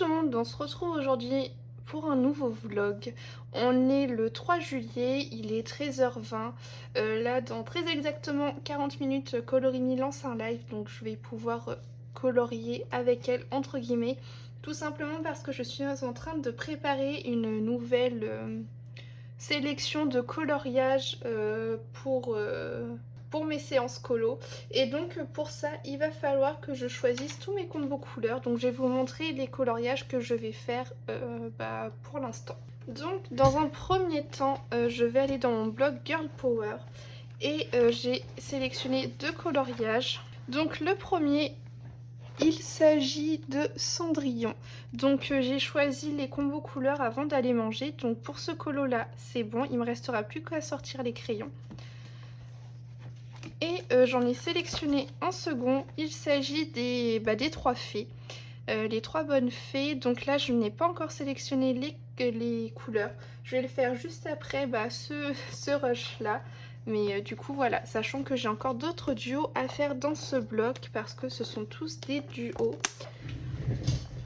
tout le monde, on se retrouve aujourd'hui pour un nouveau vlog. On est le 3 juillet, il est 13h20. Là, dans très exactement 40 minutes, Colorini lance un live, donc je vais pouvoir colorier avec elle, entre guillemets. Tout simplement parce que je suis en train de préparer une nouvelle sélection de coloriage pour mes séances colo. Et donc pour ça, il va falloir que je choisisse tous mes combos couleurs. Donc je vais vous montrer les coloriages que je vais faire pour l'instant. Donc dans un premier temps, je vais aller dans mon blog Girl Power et j'ai sélectionné deux coloriages. Donc le premier, il s'agit de Cendrillon. Donc j'ai choisi les combos couleurs avant d'aller manger. Donc pour ce colo là, c'est bon, il me restera plus qu'à sortir les crayons. Et j'en ai sélectionné un second, il s'agit des trois fées, les trois bonnes fées. Donc là je n'ai pas encore sélectionné les couleurs, je vais le faire juste après ce rush là. Mais du coup voilà, sachant que j'ai encore d'autres duos à faire dans ce bloc parce que ce sont tous des duos.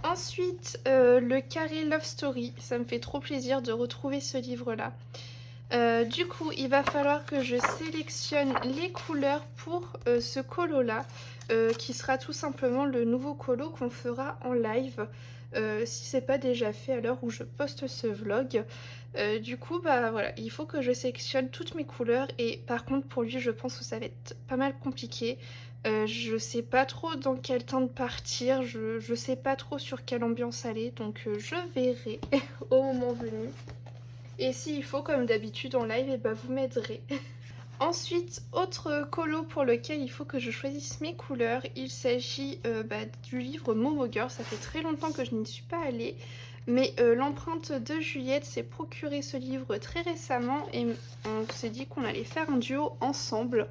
Ensuite le carré Love Story, ça me fait trop plaisir de retrouver ce livre là. Du coup, il va falloir que je sélectionne les couleurs pour ce colo là, qui sera tout simplement le nouveau colo qu'on fera en live, si c'est pas déjà fait à l'heure où je poste ce vlog. Du coup, bah voilà, il faut que je sélectionne toutes mes couleurs et par contre pour lui, je pense que ça va être pas mal compliqué. Je sais pas trop dans quel temps de partir, je sais pas trop sur quelle ambiance aller, donc je verrai au moment venu. Et s'il faut, comme d'habitude en live, et bah vous m'aiderez. Ensuite, autre colo pour lequel il faut que je choisisse mes couleurs, il s'agit du livre Momo Girl. Ça fait très longtemps que je n'y suis pas allée, mais l'empreinte de Juliette s'est procuré ce livre très récemment et on s'est dit qu'on allait faire un duo ensemble.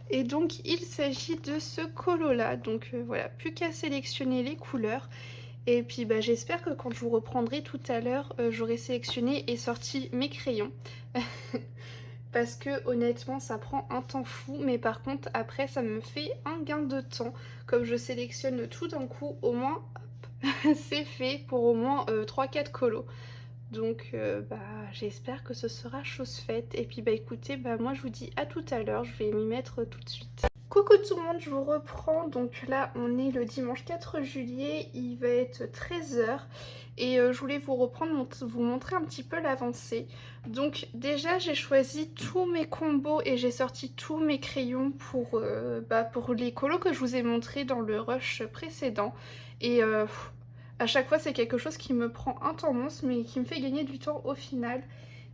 Et donc il s'agit de ce colo là, donc voilà, plus qu'à sélectionner les couleurs. Et puis j'espère que quand je vous reprendrai tout à l'heure, j'aurai sélectionné et sorti mes crayons. Parce que honnêtement ça prend un temps fou, mais par contre après ça me fait un gain de temps. Comme je sélectionne tout d'un coup, au moins c'est fait pour au moins 3-4 colos. Donc j'espère que ce sera chose faite. Et puis écoutez, moi je vous dis à tout à l'heure, je vais m'y mettre tout de suite. Coucou tout le monde, je vous reprends. Donc là on est le dimanche 4 juillet, il va être 13h et je voulais vous reprendre, vous montrer un petit peu l'avancée. Donc déjà j'ai choisi tous mes combos et j'ai sorti tous mes crayons pour les colos que je vous ai montré dans le rush précédent. Et à chaque fois c'est quelque chose qui me prend un temps monstre mais qui me fait gagner du temps au final.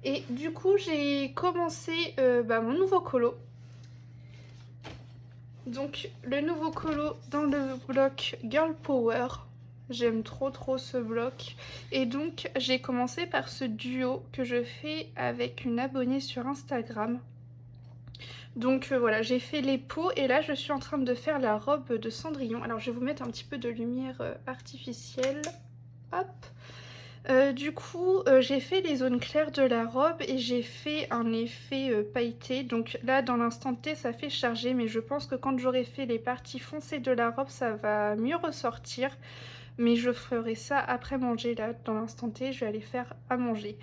Et du coup j'ai commencé mon nouveau colo. Donc le nouveau colo dans le bloc Girl Power, j'aime trop ce bloc. Et donc j'ai commencé par ce duo que je fais avec une abonnée sur Instagram. Donc voilà, j'ai fait les peaux et là je suis en train de faire la robe de Cendrillon. Alors je vais vous mettre un petit peu de lumière artificielle. Hop. Du coup, j'ai fait les zones claires de la robe et j'ai fait un effet pailleté. Donc là, dans l'instant T, ça fait charger, mais je pense que quand j'aurai fait les parties foncées de la robe, ça va mieux ressortir. Mais je ferai ça après manger. Là, dans l'instant T, je vais aller faire à manger.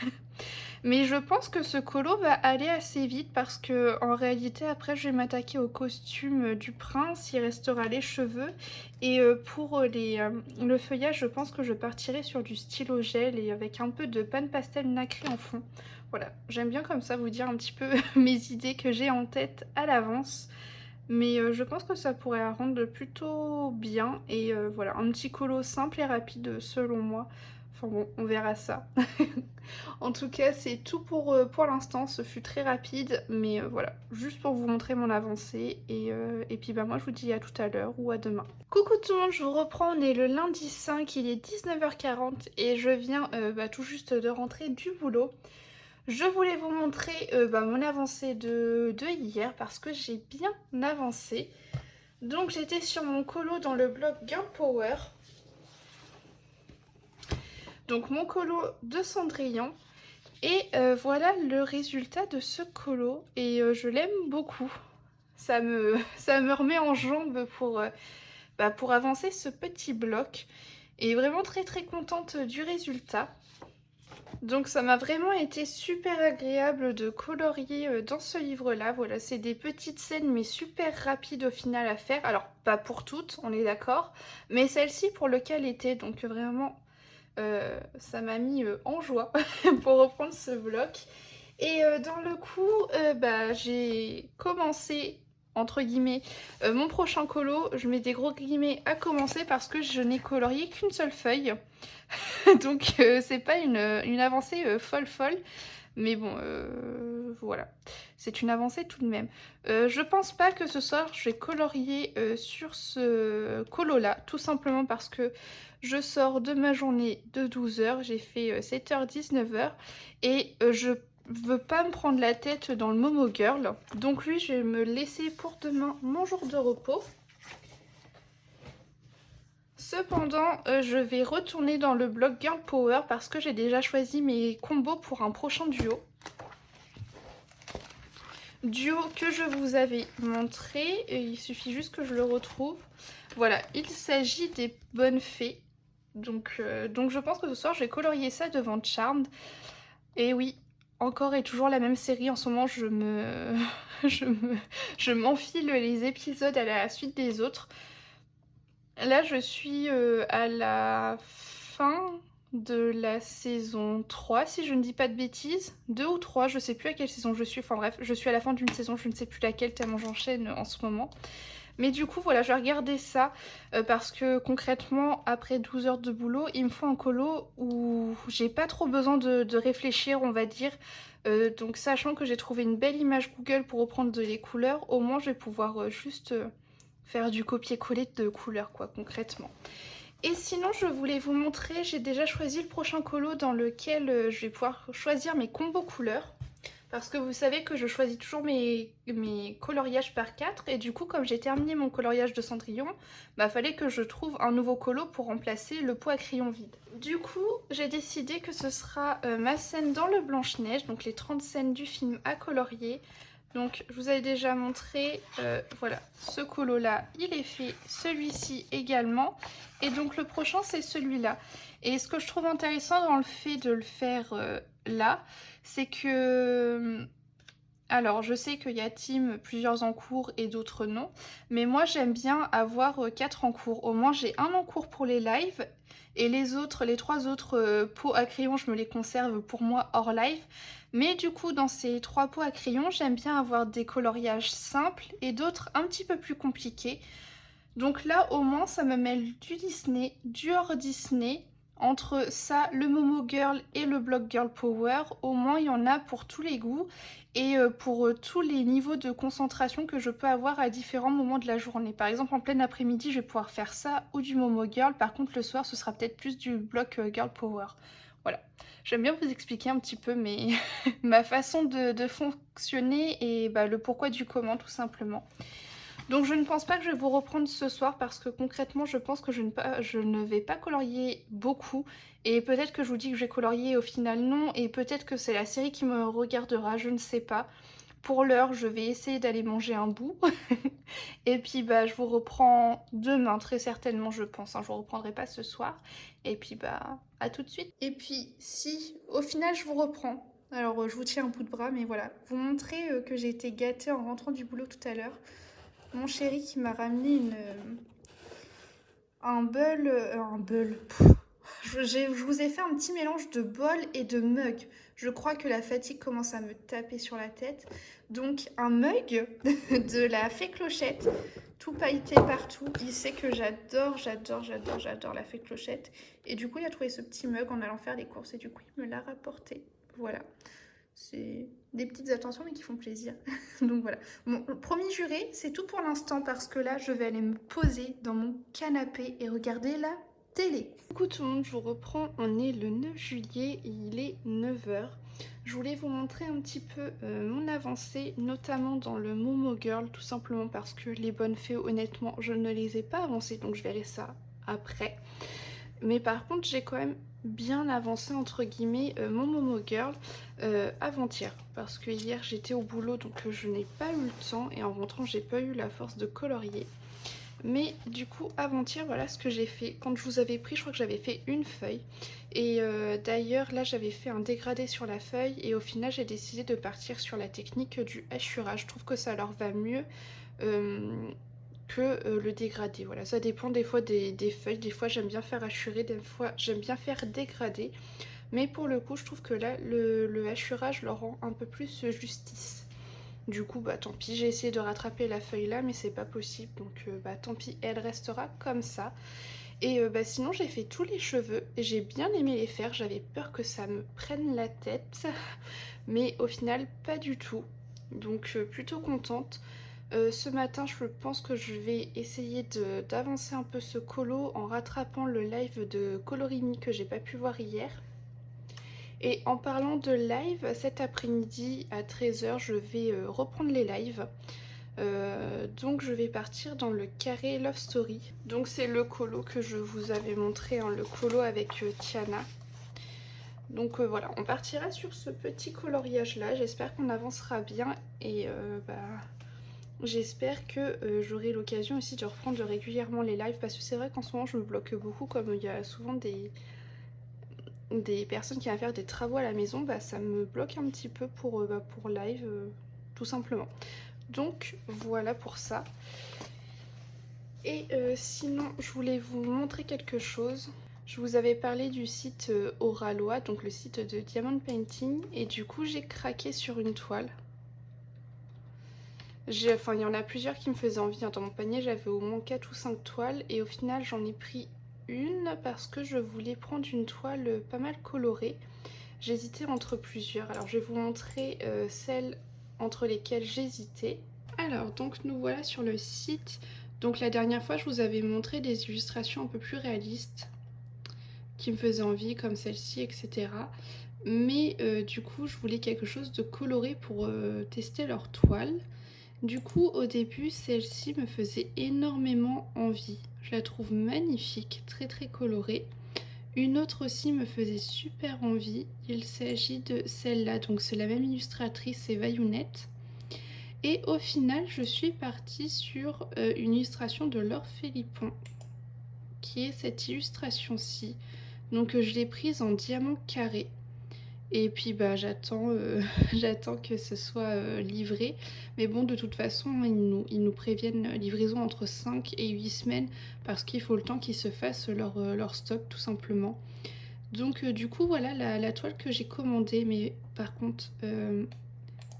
Mais je pense que ce colo va aller assez vite parce que en réalité après je vais m'attaquer au costume du prince, il restera les cheveux et pour le feuillage je pense que je partirai sur du stylo gel et avec un peu de pâte pastel nacré en fond. Voilà, j'aime bien comme ça vous dire un petit peu mes idées que j'ai en tête à l'avance. Mais je pense que ça pourrait rendre plutôt bien et voilà, un petit colo simple et rapide selon moi. Enfin bon, on verra ça. En tout cas, c'est tout pour l'instant. Ce fut très rapide, mais voilà, juste pour vous montrer mon avancée. Et puis moi, je vous dis à tout à l'heure ou à demain. Coucou tout le monde, je vous reprends. On est le lundi 5, il est 19h40 et je viens tout juste de rentrer du boulot. Je voulais vous montrer mon avancée de hier parce que j'ai bien avancé. Donc j'étais sur mon colo dans le blog Girl Power. Donc mon colo de Cendrillon. Et voilà le résultat de ce colo. Et je l'aime beaucoup. Ça me remet en jambe pour avancer ce petit bloc. et vraiment très très contente du résultat. Donc ça m'a vraiment été super agréable de colorier dans ce livre-là. Voilà, c'est des petites scènes mais super rapides au final à faire. Alors pas pour toutes, on est d'accord, mais celle-ci pour le cas l'était, donc vraiment ça m'a mis en joie pour reprendre ce bloc. Et dans le coup, bah, j'ai commencé, entre guillemets, mon prochain colo. Je mets des gros guillemets à commencer parce que je n'ai colorié qu'une seule feuille. Donc c'est pas une avancée folle folle. Mais bon, voilà. C'est une avancée tout de même. Je pense pas que ce soir je vais colorier sur ce colo-là. Tout simplement parce que je sors de ma journée de 12 heures. J'ai fait 7h, 19h. Et je veux pas me prendre la tête dans le Momo Girl. Donc lui, je vais me laisser pour demain mon jour de repos. Cependant, je vais retourner dans le bloc Girl Power parce que j'ai déjà choisi mes combos pour un prochain duo. Duo que je vous avais montré, et il suffit juste que je le retrouve. Voilà, il s'agit des Bonnes Fées. Donc je pense que ce soir, je vais colorier ça devant Charmed. Et oui, encore et toujours la même série. En ce moment, je m'enfile les épisodes à la suite des autres. Là, je suis à la fin de la saison 3, si je ne dis pas de bêtises. 2 ou 3, je sais plus à quelle saison je suis. Enfin bref, je suis à la fin d'une saison, je ne sais plus laquelle, tellement j'enchaîne en ce moment. Mais du coup, voilà, je vais regarder ça parce que concrètement, après 12 heures de boulot, il me faut un colo où j'ai pas trop besoin de réfléchir, on va dire. Donc sachant que j'ai trouvé une belle image Google pour reprendre les couleurs, au moins je vais pouvoir juste faire du copier-coller de couleurs, quoi, concrètement. Et sinon, je voulais vous montrer, j'ai déjà choisi le prochain colo dans lequel je vais pouvoir choisir mes combos couleurs. Parce que vous savez que je choisis toujours mes coloriages par 4. Et du coup, comme j'ai terminé mon coloriage de Cendrillon, bah fallait que je trouve un nouveau colo pour remplacer le pot à crayon vide. Du coup, j'ai décidé que ce sera ma scène dans le Blanche-Neige, donc les 30 scènes du film à colorier. Donc je vous avais déjà montré, voilà, ce colo là il est fait, celui-ci également, et donc le prochain c'est celui-là. Et ce que je trouve intéressant dans le fait de le faire là, c'est que... Alors je sais qu'il y a team plusieurs en cours et d'autres non, mais moi j'aime bien avoir 4 en cours. Au moins j'ai un en cours pour les lives, et les 3 autres pots à crayon je me les conserve pour moi hors live. Mais du coup dans ces 3 pots à crayon j'aime bien avoir des coloriages simples et d'autres un petit peu plus compliqués. Donc là au moins ça me mêle du Disney, du hors Disney. Entre ça, le Momo Girl et le bloc Girl Power, au moins il y en a pour tous les goûts et pour tous les niveaux de concentration que je peux avoir à différents moments de la journée. Par exemple en plein après-midi je vais pouvoir faire ça ou du Momo Girl, par contre le soir ce sera peut-être plus du bloc Girl Power. Voilà, j'aime bien vous expliquer un petit peu ma façon de fonctionner et bah, le pourquoi du comment tout simplement. Donc je ne pense pas que je vais vous reprendre ce soir parce que concrètement je pense que je ne vais pas colorier beaucoup. Et peut-être que je vous dis que je vais colorier et au final non. Et peut-être que c'est la série qui me regardera, je ne sais pas. Pour l'heure je vais essayer d'aller manger un bout. Et puis bah je vous reprends demain très certainement je pense. Hein. Je vous reprendrai pas ce soir. Et puis bah à tout de suite. Et puis si au final je vous reprends. Alors je vous tiens un bout de bras mais voilà. Vous montrer que j'ai été gâtée en rentrant du boulot tout à l'heure. Mon chéri qui m'a ramené un bol. Je vous ai fait un petit mélange de bol et de mug. Je crois que la fatigue commence à me taper sur la tête. Donc un mug de la Fée Clochette, tout pailleté partout. Il sait que j'adore la Fée Clochette. Et du coup, il a trouvé ce petit mug en allant faire les courses. Et du coup, il me l'a rapporté. Voilà. C'est des petites attentions mais qui font plaisir. Donc voilà. Bon, promis juré, c'est tout pour l'instant parce que là, je vais aller me poser dans mon canapé et regarder la télé. Coucou tout le monde, je vous reprends. On est le 9 juillet et il est 9 h. Je voulais vous montrer un petit peu mon avancée, notamment dans le Momo Girl, tout simplement parce que les bonnes fées, honnêtement, je ne les ai pas avancées, donc je verrai ça après. Mais par contre, j'ai quand même bien avancé entre guillemets mon Momo Girl avant-hier parce que hier j'étais au boulot donc je n'ai pas eu le temps et en rentrant j'ai pas eu la force de colorier Mais du coup avant-hier, voilà ce que j'ai fait. Quand je vous avais pris, je crois que j'avais fait une feuille. Et d'ailleurs là j'avais fait un dégradé sur la feuille. Et au final j'ai décidé de partir sur la technique du hachurage. Je trouve que ça leur va mieux que le dégradé. Voilà, ça dépend des fois des feuilles. Des fois j'aime bien faire hachurer, des fois j'aime bien faire dégrader. Mais pour le coup je trouve que là le hachurage leur rend un peu plus justice. Du coup, bah tant pis, j'ai essayé de rattraper la feuille là, mais c'est pas possible, donc bah tant pis, elle restera comme ça. Et bah sinon, j'ai fait tous les cheveux, et j'ai bien aimé les faire, j'avais peur que ça me prenne la tête, mais au final, pas du tout. Donc plutôt contente. Ce matin, je pense que je vais essayer d'avancer un peu ce colo en rattrapant le live de Colorimi que j'ai pas pu voir hier. Et en parlant de live, cet après-midi à 13h, je vais reprendre les lives. Donc je vais partir dans le carré Love Story. Donc c'est le colo que je vous avais montré, hein, le colo avec Tiana. Donc voilà, on partira sur ce petit coloriage là. J'espère qu'on avancera bien et j'espère que j'aurai l'occasion aussi de reprendre régulièrement les lives. Parce que c'est vrai qu'en ce moment je me bloque beaucoup, comme il y a souvent des personnes qui viennent faire des travaux à la maison, bah, ça me bloque un petit peu pour live, tout simplement. Donc voilà pour ça. Et sinon, je voulais vous montrer quelque chose. Je vous avais parlé du site Oralois, donc le site de Diamond Painting, et du coup j'ai craqué sur une toile. Enfin, il y en a plusieurs qui me faisaient envie. Dans mon panier, j'avais au moins 4 ou 5 toiles, et au final j'en ai pris une parce que je voulais prendre une toile pas mal colorée. J'hésitais entre plusieurs. Alors je vais vous montrer celles entre lesquelles j'hésitais. Alors donc nous voilà sur le site. Donc la dernière fois je vous avais montré des illustrations un peu plus réalistes qui me faisaient envie, comme celle-ci, etc. Mais du coup je voulais quelque chose de coloré pour tester leur toile. Du coup au début celle-ci me faisait énormément envie. Je la trouve magnifique, très très colorée. Une autre aussi me faisait super envie. Il s'agit de celle-là, donc c'est la même illustratrice, c'est Vayounette. Et au final, je suis partie sur une illustration de Laure Philippon, qui est cette illustration-ci. Donc je l'ai prise en diamant carré. Et puis bah j'attends j'attends que ce soit livré. Mais bon, de toute façon, ils nous préviennent livraison entre 5 et 8 semaines parce qu'il faut le temps qu'ils se fassent leur stock tout simplement. Donc du coup voilà la toile que j'ai commandée. Mais par contre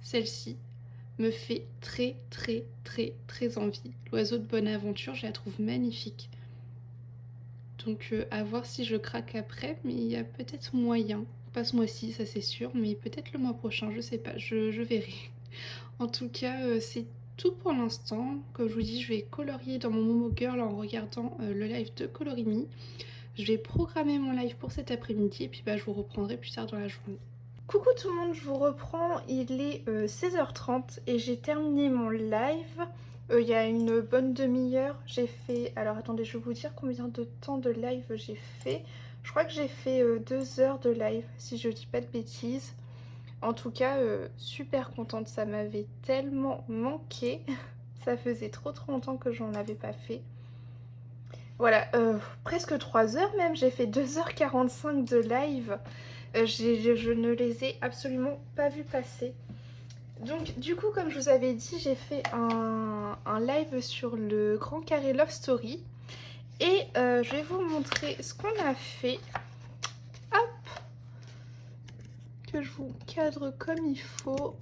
celle-ci me fait très très très très envie. L'oiseau de bonne aventure, je la trouve magnifique. Donc à voir si je craque après, mais il y a peut-être moyen. Pas ce mois-ci, ça c'est sûr, mais peut-être le mois prochain, je sais pas, je verrai. En tout cas, c'est tout pour l'instant. Comme je vous dis, je vais colorier dans mon Momo Girl en regardant le live de Colorimi. Je vais programmer mon live pour cet après-midi et puis bah, je vous reprendrai plus tard dans la journée. Coucou tout le monde, je vous reprends, il est 16h30 et j'ai terminé mon live. Il y a une bonne demi-heure, j'ai fait... Alors attendez, je vais vous dire combien de temps de live j'ai fait. Je crois que j'ai fait 2 heures de live, si je dis pas de bêtises. En tout cas, super contente, ça m'avait tellement manqué. Ça faisait trop longtemps que j'en avais pas fait. Voilà, presque 3 heures même, j'ai fait 2h45 de live. Je ne les ai absolument pas vus passer. Donc du coup, comme je vous avais dit, j'ai fait un live sur le Grand Carré Love Story. Et je vais vous montrer ce qu'on a fait. Hop, que je vous cadre comme il faut.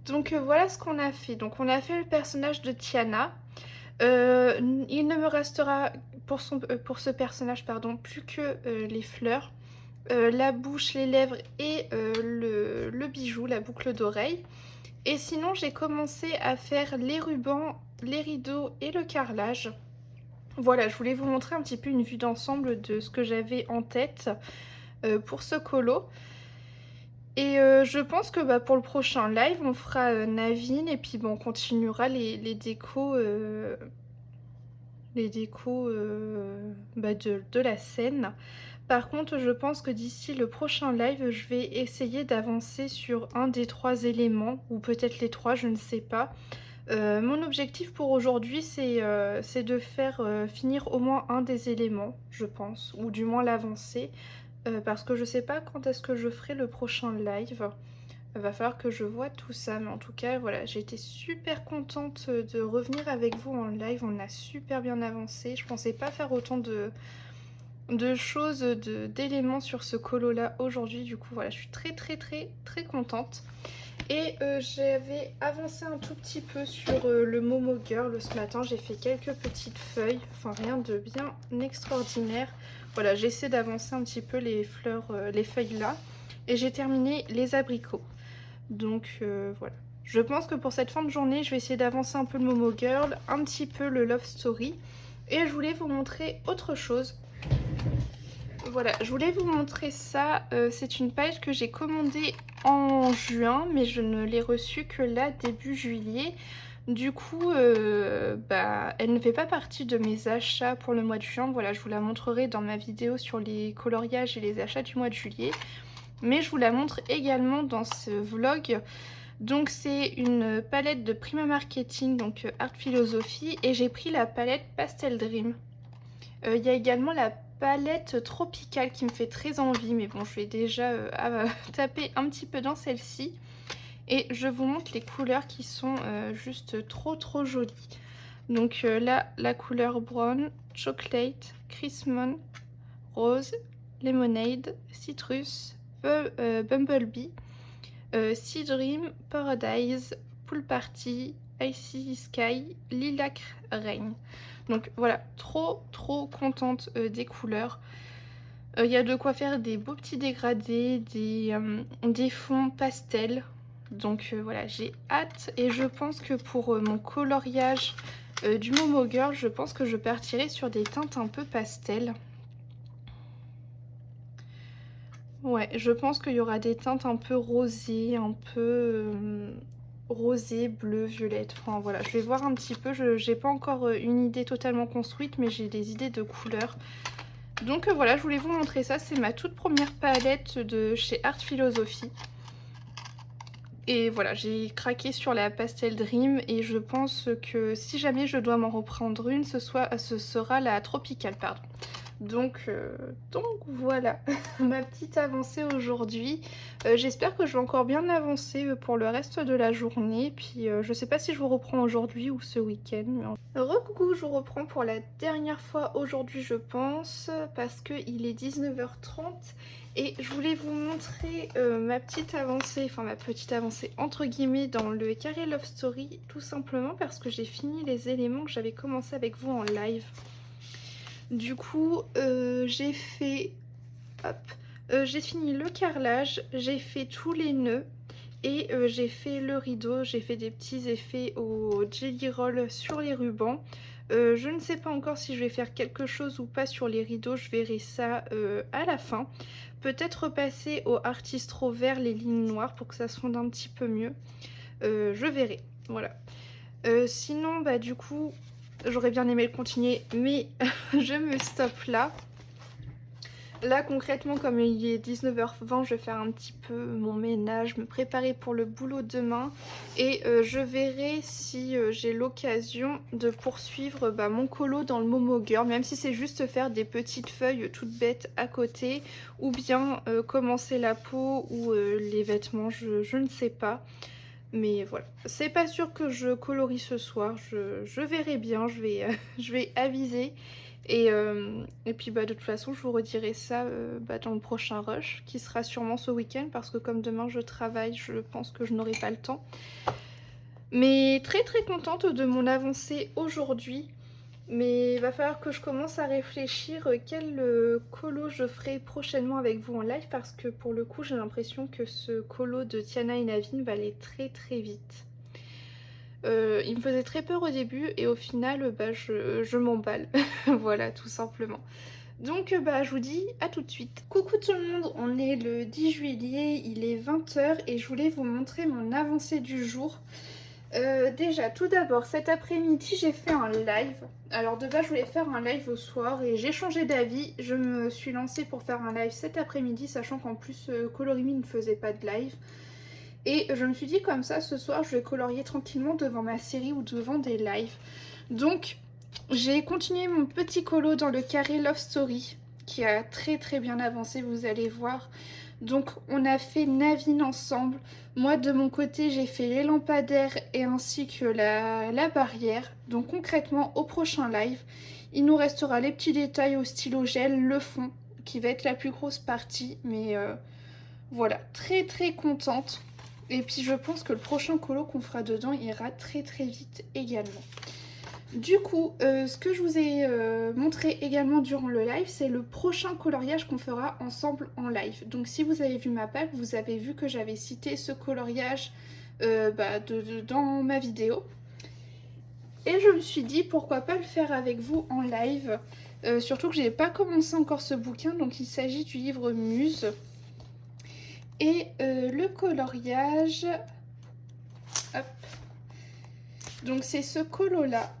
Donc voilà ce qu'on a fait. Donc on a fait le personnage de Tiana. Il ne me restera pour ce personnage plus que les fleurs. La bouche, les lèvres et le bijou, la boucle d'oreille. Et sinon, j'ai commencé à faire les rubans, les rideaux et le carrelage. Voilà, je voulais vous montrer un petit peu une vue d'ensemble de ce que j'avais en tête pour ce colo. Et je pense que bah, pour le prochain live, on fera Navine et puis bon, on continuera les décos, de la scène. Par contre, je pense que d'ici le prochain live, je vais essayer d'avancer sur un des 3 éléments, ou peut-être les 3, je ne sais pas. Mon objectif pour aujourd'hui, c'est de faire finir au moins un des éléments, je pense, ou du moins l'avancer, parce que je sais pas quand est-ce que je ferai le prochain live. Va falloir que je vois tout ça, mais en tout cas, voilà, j'ai été super contente de revenir avec vous en live. On a super bien avancé. Je pensais pas faire autant de choses, d'éléments sur ce colo là aujourd'hui. Du coup, voilà, je suis très contente. Et j'avais avancé un tout petit peu sur le Momo Girl ce matin. J'ai fait quelques petites feuilles, enfin rien de bien extraordinaire. Voilà, j'essaie d'avancer un petit peu les fleurs, les feuilles là. Et j'ai terminé les abricots. Donc voilà. Je pense que pour cette fin de journée, je vais essayer d'avancer un peu le Momo Girl, un petit peu le Love Story. Et je voulais vous montrer autre chose. Voilà, je voulais vous montrer ça. C'est une page que j'ai commandée en juin, mais je ne l'ai reçue que là, début juillet. Du coup, elle ne fait pas partie de mes achats pour le mois de juin. Voilà, je vous la montrerai dans ma vidéo sur les coloriages et les achats du mois de juillet. Mais je vous la montre également dans ce vlog. Donc c'est une palette de Prima Marketing, donc Art Philosophie, et j'ai pris la palette Pastel Dream. Il y a également la palette tropicale qui me fait très envie, mais bon, je vais déjà taper un petit peu dans celle-ci. Et je vous montre les couleurs qui sont juste trop jolies. Donc là, la couleur brown, chocolate, crismon, rose, lemonade, citrus, bumblebee, sea dream, paradise, pool party, icy sky, lilac rain. Donc voilà, trop contente des couleurs. Il y a de quoi faire des beaux petits dégradés, des fonds pastels. Donc voilà, j'ai hâte. Et je pense que pour mon coloriage du Momo Girl, je pense que je partirai sur des teintes un peu pastel. Ouais, je pense qu'il y aura des teintes un peu rosées, un peu rosé, bleu, violette. Enfin voilà, je vais voir un petit peu. J'ai pas encore une idée totalement construite, mais j'ai des idées de couleurs. Donc voilà, je voulais vous montrer ça. C'est ma toute première palette de chez Art Philosophie. Et voilà, j'ai craqué sur la Pastel Dream et je pense que si jamais je dois m'en reprendre une, ce sera la Tropicale, pardon. Donc voilà, ma petite avancée aujourd'hui. J'espère que je vais encore bien avancer pour le reste de la journée. Puis je sais pas si je vous reprends aujourd'hui ou ce week-end. Recoucou, je vous reprends pour la dernière fois aujourd'hui je pense, parce qu'il est 19h30. Et je voulais vous montrer ma petite avancée entre guillemets dans le carré Love Story, tout simplement parce que j'ai fini les éléments que j'avais commencé avec vous en live. Du coup, j'ai fait, j'ai fini le carrelage, j'ai fait tous les nœuds et j'ai fait le rideau, j'ai fait des petits effets au Jelly Roll sur les rubans. Je ne sais pas encore si je vais faire quelque chose ou pas sur les rideaux, je verrai ça à la fin. Peut-être repasser au Artistro vert les lignes noires pour que ça se fonde un petit peu mieux. Je verrai, voilà. Sinon, bah du coup, j'aurais bien aimé le continuer, mais je me stoppe là. Là, concrètement, comme il est 19h20, je vais faire un petit peu mon ménage, me préparer pour le boulot demain. Et je verrai si j'ai l'occasion de poursuivre mon colo dans le Momo Girl, même si c'est juste faire des petites feuilles toutes bêtes à côté, ou bien commencer la peau ou les vêtements, je ne sais pas. Mais voilà, c'est pas sûr que je colorie ce soir, je verrai bien, je vais aviser. Et puis de toute façon, je vous redirai ça dans le prochain rush, qui sera sûrement ce week-end, parce que comme demain je travaille, je pense que je n'aurai pas le temps. Mais très contente de mon avancée aujourd'hui. Mais il va falloir que je commence à réfléchir quel colo je ferai prochainement avec vous en live, parce que pour le coup j'ai l'impression que ce colo de Tiana et Naveen va aller très vite. Il me faisait très peur au début et au final je m'emballe. Voilà, tout simplement. Donc je vous dis à tout de suite. Coucou tout le monde, on est le 10 juillet, il est 20h et je voulais vous montrer mon avancée du jour. Déjà, tout d'abord, cet après-midi, j'ai fait un live. Alors de base, je voulais faire un live au soir et j'ai changé d'avis. Je me suis lancée pour faire un live cet après-midi, sachant qu'en plus, Colorimi ne faisait pas de live. Et je me suis dit comme ça, ce soir, je vais colorier tranquillement devant ma série ou devant des lives. Donc, j'ai continué mon petit colo dans le carré Love Story, qui a très très bien avancé, vous allez voir. Donc, on a fait Navine ensemble. Moi, de mon côté, j'ai fait les lampadaires et ainsi que la barrière. Donc, concrètement, au prochain live, il nous restera les petits détails au stylo gel, le fond, qui va être la plus grosse partie. Mais voilà, très très contente. Et puis je pense que le prochain colo qu'on fera dedans ira très très vite également. Du coup, ce que je vous ai montré également durant le live, c'est le prochain coloriage qu'on fera ensemble en live. Donc si vous avez vu ma page, vous avez vu que j'avais cité ce coloriage dans ma vidéo. Et je me suis dit pourquoi pas le faire avec vous en live. Surtout que j'ai pas commencé encore ce bouquin, donc il s'agit du livre Muse. Et le coloriage, hop, donc c'est ce colo là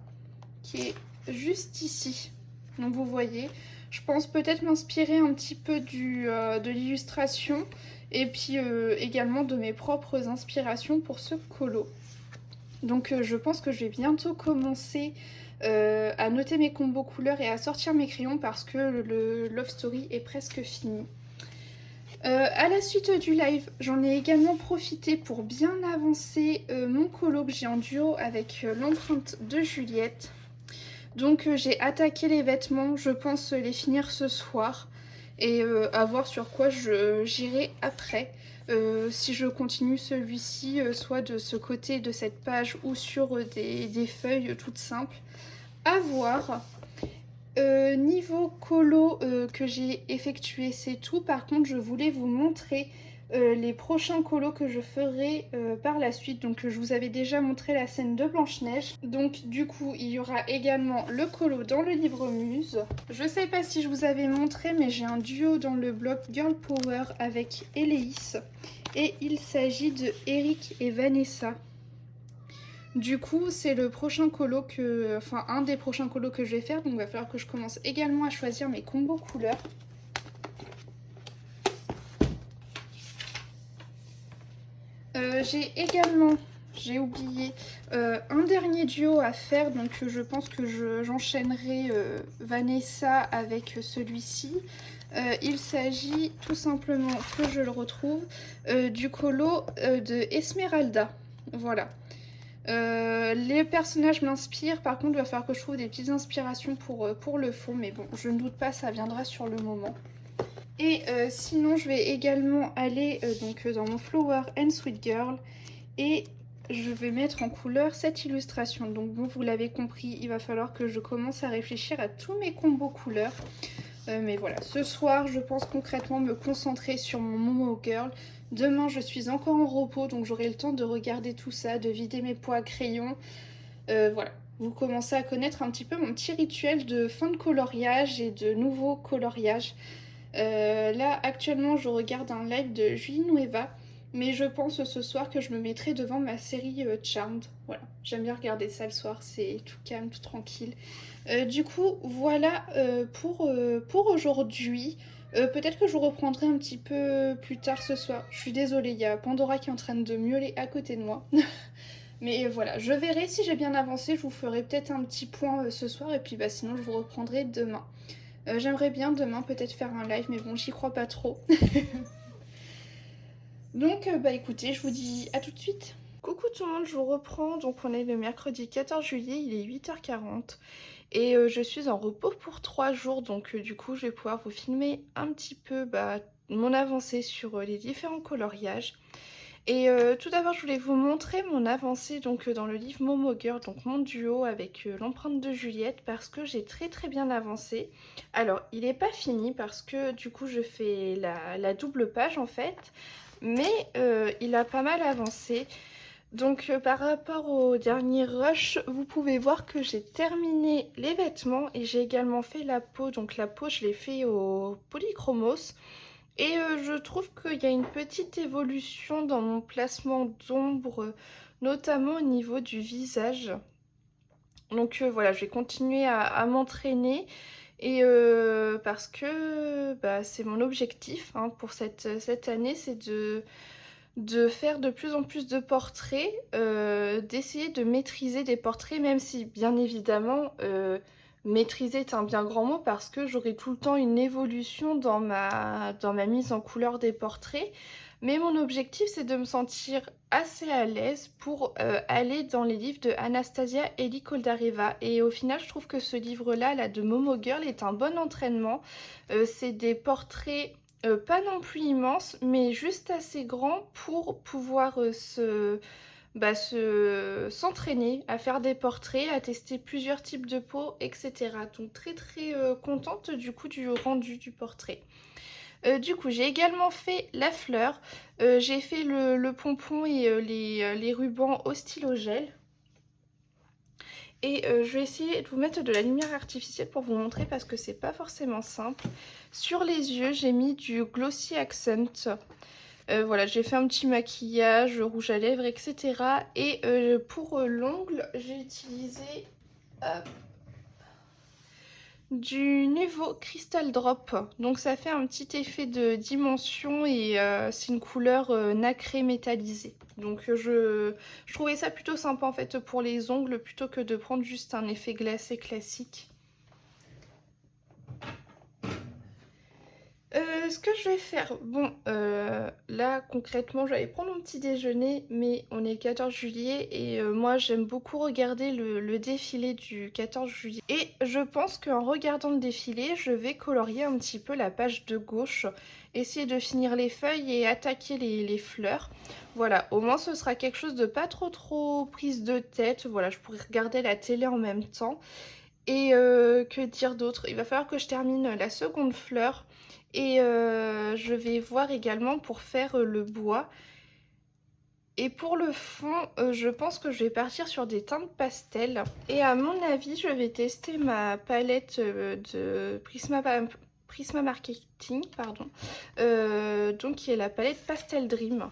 qui est juste ici. Donc vous voyez, je pense peut-être m'inspirer un petit peu de l'illustration et puis également de mes propres inspirations pour ce colo. Donc je pense que je vais bientôt commencer à noter mes combos couleurs et à sortir mes crayons parce que le Love Story est presque fini. À la suite du live, j'en ai également profité pour bien avancer mon colo que j'ai en duo avec l'empreinte de Juliette. Donc j'ai attaqué les vêtements, je pense les finir ce soir et à voir sur quoi j'irai après. Si je continue celui-ci, soit de ce côté de cette page ou sur des feuilles toutes simples, à voir. Niveau colo que j'ai effectué, c'est tout. Par contre, je voulais vous montrer les prochains colos que je ferai par la suite. Donc, je vous avais déjà montré la scène de Blanche-Neige. Donc, du coup, il y aura également le colo dans le livre Muse. Je sais pas si je vous avais montré, mais j'ai un duo dans le blog Girl Power avec Eléis. Et il s'agit de Eric et Vanessa. Du coup, c'est le prochain colo un des prochains colos que je vais faire. Donc, il va falloir que je commence également à choisir mes combos couleurs. J'ai oublié, un dernier duo à faire. Donc, je pense que j'enchaînerai Vanessa avec celui-ci. Il s'agit tout simplement, que je le retrouve, du colo de Esmeralda. Voilà. Les personnages m'inspirent, par contre il va falloir que je trouve des petites inspirations pour le fond, mais bon, je ne doute pas, ça viendra sur le moment. Et sinon je vais également aller dans mon Flower and Sweet Girl et je vais mettre en couleur cette illustration. Donc bon, vous l'avez compris, il va falloir que je commence à réfléchir à tous mes combos couleurs. Mais voilà, ce soir je pense concrètement me concentrer sur mon Momo Girl. Demain je suis encore en repos, donc j'aurai le temps de regarder tout ça, de vider mes pots à crayon. Voilà, vous commencez à connaître un petit peu mon petit rituel de fin de coloriage et de nouveau coloriage. Là actuellement je regarde un live de Julie Nueva, mais je pense ce soir que je me mettrai devant ma série Charmed. Voilà, j'aime bien regarder ça le soir, c'est tout calme, tout tranquille. Du coup, voilà pour aujourd'hui. Peut-être que je vous reprendrai un petit peu plus tard ce soir. Je suis désolée, il y a Pandora qui est en train de miauler à côté de moi. Mais voilà, je verrai si j'ai bien avancé. Je vous ferai peut-être un petit point ce soir. Et puis sinon, je vous reprendrai demain. J'aimerais bien demain peut-être faire un live, mais bon, j'y crois pas trop. Donc, écoutez, je vous dis à tout de suite. Coucou tout le monde, je vous reprends. Donc, on est le mercredi 14 juillet, il est 8h40. Et je suis en repos pour 3 jours, donc du coup je vais pouvoir vous filmer un petit peu mon avancée sur les différents coloriages. Et tout d'abord je voulais vous montrer mon avancée dans le livre Momo Girl, donc mon duo avec l'empreinte de Juliette, parce que j'ai très très bien avancé. Alors il n'est pas fini parce que du coup je fais la double page en fait, mais il a pas mal avancé. Donc par rapport au dernier rush, vous pouvez voir que j'ai terminé les vêtements et j'ai également fait la peau. Donc la peau, je l'ai fait au polychromos. Et je trouve qu'il y a une petite évolution dans mon placement d'ombre, notamment au niveau du visage. Donc voilà, je vais continuer à m'entraîner. Et parce que c'est mon objectif pour cette année, c'est de faire de plus en plus de portraits, d'essayer de maîtriser des portraits, même si bien évidemment maîtriser est un bien grand mot parce que j'aurai tout le temps une évolution dans ma mise en couleur des portraits. Mais mon objectif c'est de me sentir assez à l'aise pour aller dans les livres de Anastasia Eli Koldareva. Et au final je trouve que ce livre-là, là, de Momo Girl, est un bon entraînement. C'est des portraits pas non plus immenses, mais juste assez grands pour pouvoir s'entraîner à faire des portraits, à tester plusieurs types de peau, etc. Donc très très contente du coup du rendu du portrait. Du coup, j'ai également fait la fleur. J'ai fait le pompon et les rubans au stylo gel. Et je vais essayer de vous mettre de la lumière artificielle pour vous montrer parce que c'est pas forcément simple. Sur les yeux, j'ai mis du Glossy Accent. Voilà, j'ai fait un petit maquillage, rouge à lèvres, etc. Et pour l'ongle, j'ai utilisé du Nuvo Crystal Drop. Donc ça fait un petit effet de dimension et c'est une couleur nacrée métallisée. Donc je trouvais ça plutôt sympa en fait pour les ongles plutôt que de prendre juste un effet glacé classique. Ce que je vais faire, bon, là concrètement j'allais prendre mon petit déjeuner, mais on est le 14 juillet et moi j'aime beaucoup regarder le défilé du 14 juillet. Et je pense qu'en regardant le défilé, je vais colorier un petit peu la page de gauche, essayer de finir les feuilles et attaquer les fleurs. Voilà, au moins ce sera quelque chose de pas trop prise de tête, voilà, je pourrais regarder la télé en même temps. Et que dire d'autre? Il va falloir que je termine la seconde fleur. Et je vais voir également pour faire le bois. Et pour le fond, je pense que je vais partir sur des teintes pastel. Et à mon avis, je vais tester ma palette de Prisma Marketing, pardon. Donc qui est la palette Pastel Dream.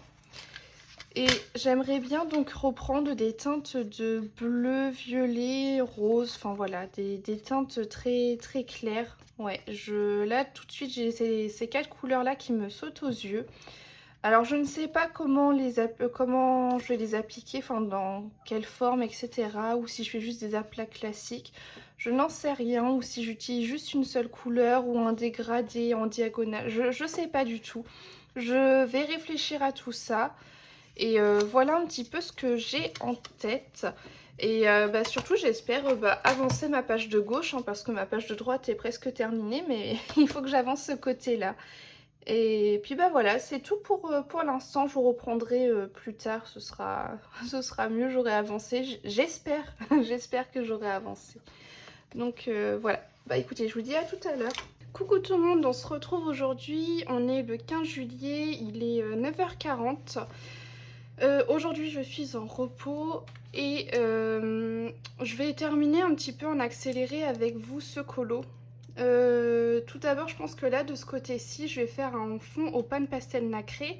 Et j'aimerais bien donc reprendre des teintes de bleu, violet, rose, enfin voilà, des teintes très très claires. Ouais, là tout de suite j'ai ces quatre couleurs là qui me sautent aux yeux. Alors je ne sais pas comment je vais les appliquer, enfin dans quelle forme, etc. Ou si je fais juste des aplats classiques. Je n'en sais rien, ou si j'utilise juste une seule couleur ou un dégradé en diagonale. Je sais pas du tout. Je vais réfléchir à tout ça. Et voilà un petit peu ce que j'ai en tête. Et surtout j'espère avancer ma page de gauche, hein, parce que ma page de droite est presque terminée, mais il faut que j'avance ce côté-là. Et puis voilà, c'est tout pour l'instant. Je vous reprendrai plus tard, ce sera mieux, j'aurai avancé. J'espère, j'espère que j'aurai avancé. Donc voilà, écoutez, je vous dis à tout à l'heure. Coucou tout le monde, on se retrouve aujourd'hui, on est le 15 juillet, il est 9h40. Aujourd'hui je suis en repos et je vais terminer un petit peu en accéléré avec vous ce colo. Tout d'abord je pense que là de ce côté-ci je vais faire un fond au pan pastel nacré.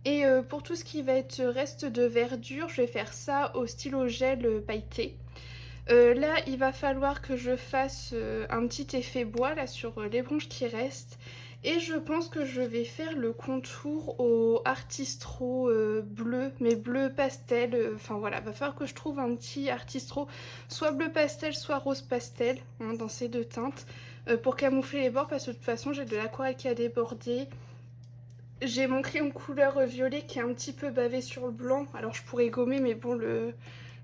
Et pour tout ce qui va être reste de verdure, je vais faire ça au stylo gel pailleté. Là il va falloir que je fasse un petit effet bois là sur les branches qui restent. Et je pense que je vais faire le contour au Artistro bleu, mais bleu pastel. Enfin voilà, va falloir que je trouve un petit Artistro, soit bleu pastel, soit rose pastel, hein, dans ces deux teintes, pour camoufler les bords, parce que de toute façon j'ai de l'aquarelle qui a débordé. J'ai mon crayon couleur violet qui est un petit peu bavé sur le blanc, alors je pourrais gommer, mais bon,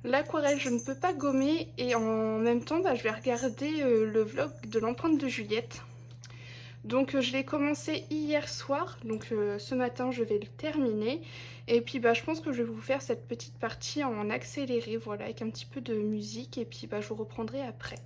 l'aquarelle je ne peux pas gommer. Et en même temps, je vais regarder le vlog de l'empreinte de Juliette. Donc je l'ai commencé hier soir, donc ce matin je vais le terminer. Et puis je pense que je vais vous faire cette petite partie en accéléré, voilà, avec un petit peu de musique. Et puis je vous reprendrai après.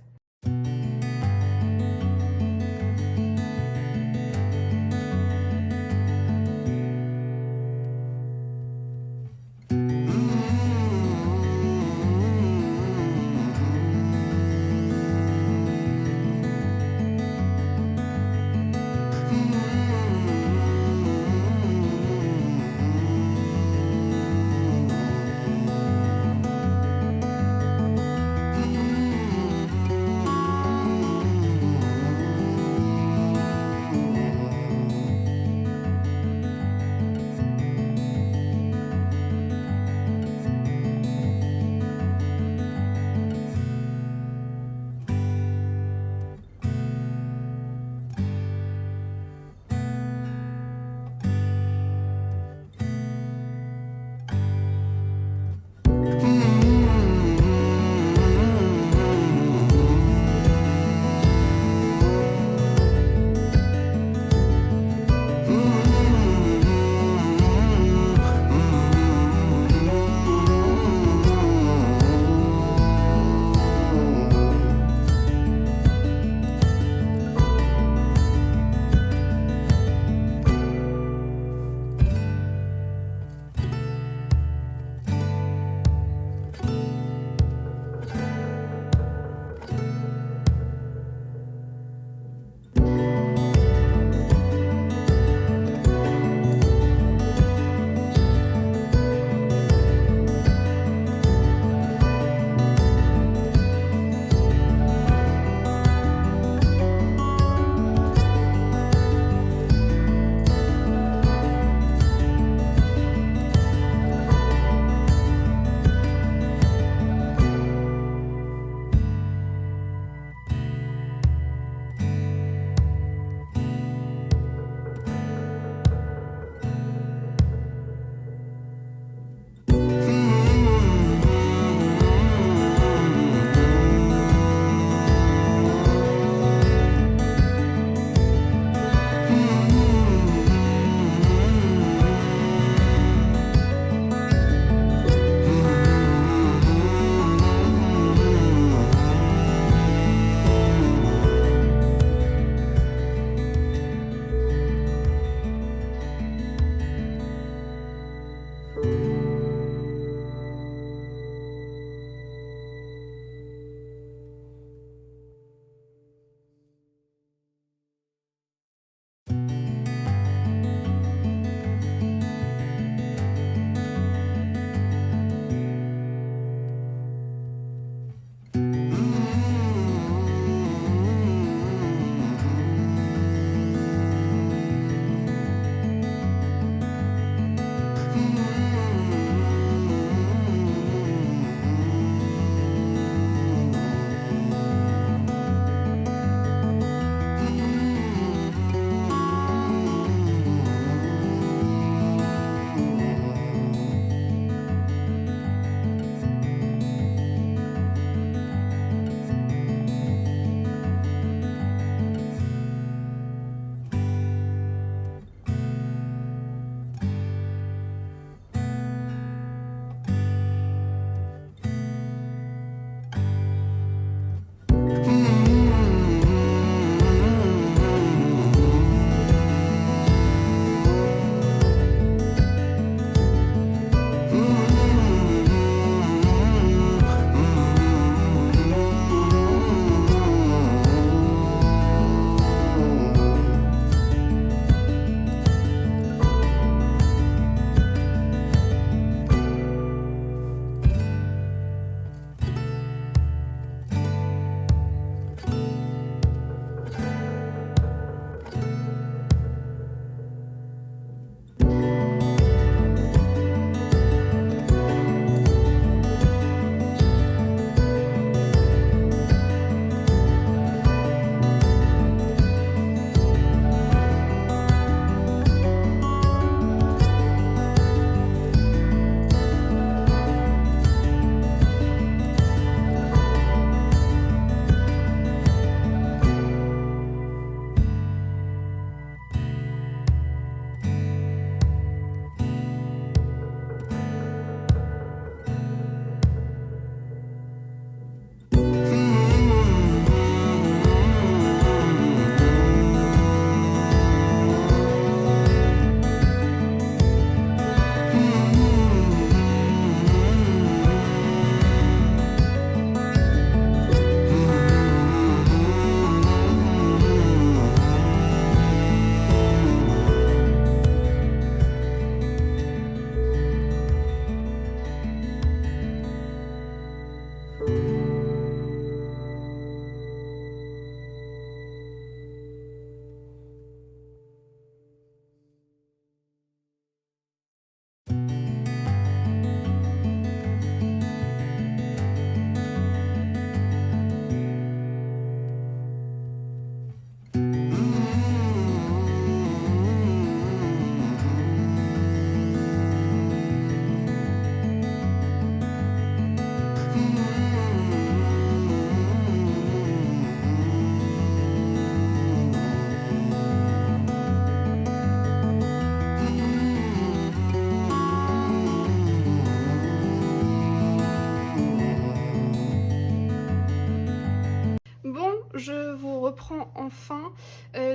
je vous reprends enfin.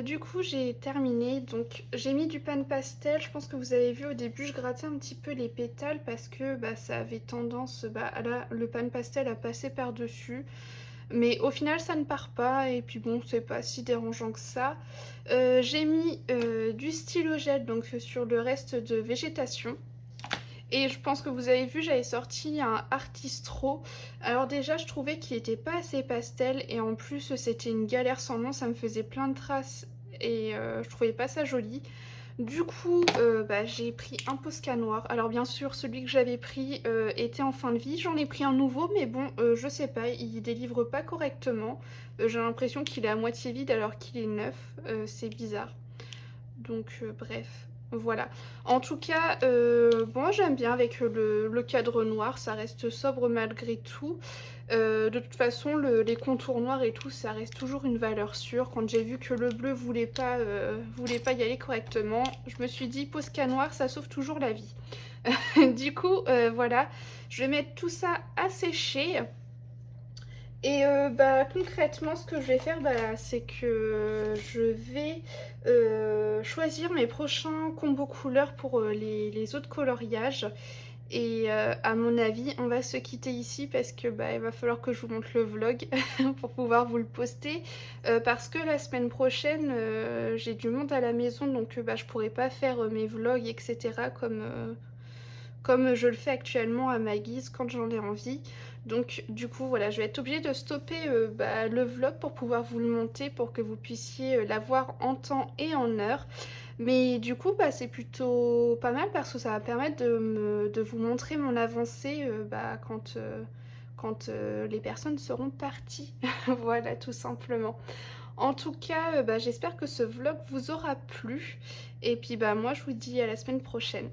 Du coup, j'ai terminé. Donc, j'ai mis du pan pastel. Je pense que vous avez vu au début, je grattais un petit peu les pétales parce que bah, ça avait tendance, le pan pastel à passer par-dessus. Mais au final, ça ne part pas. Et puis bon, c'est pas si dérangeant que ça. J'ai mis du stylo gel donc sur le reste de végétation. Et je pense que vous avez vu, j'avais sorti un Artistro. Alors déjà, je trouvais qu'il était pas assez pastel et en plus, c'était une galère sans nom. Ça me faisait plein de traces et je trouvais pas ça joli. Du coup, j'ai pris un Posca noir. Alors bien sûr, celui que j'avais pris était en fin de vie. J'en ai pris un nouveau, mais bon, je sais pas, il délivre pas correctement. J'ai l'impression qu'il est à moitié vide alors qu'il est neuf. C'est bizarre. Donc bref, voilà. En tout cas, bon, j'aime bien avec le cadre noir, ça reste sobre malgré tout. De toute façon, les contours noirs et tout, ça reste toujours une valeur sûre. Quand j'ai vu que le bleu voulait pas y aller correctement, je me suis dit, Posca noir, ça sauve toujours la vie. Du coup, voilà, je vais mettre tout ça à sécher. Et concrètement, ce que je vais faire, c'est que je vais choisir mes prochains combos couleurs pour les autres coloriages. Et à mon avis, on va se quitter ici parce que il va falloir que je vous montre le vlog pour pouvoir vous le poster. Parce que la semaine prochaine, j'ai du monde à la maison, donc je pourrai pas faire mes vlogs, etc. comme je le fais actuellement à ma guise quand j'en ai envie. Donc du coup voilà, je vais être obligée de stopper le vlog pour pouvoir vous le monter pour que vous puissiez l'avoir en temps et en heure. Mais du coup c'est plutôt pas mal parce que ça va permettre de vous montrer mon avancée quand les personnes seront parties. Voilà, tout simplement. En tout cas, j'espère que ce vlog vous aura plu. Et puis moi je vous dis à la semaine prochaine.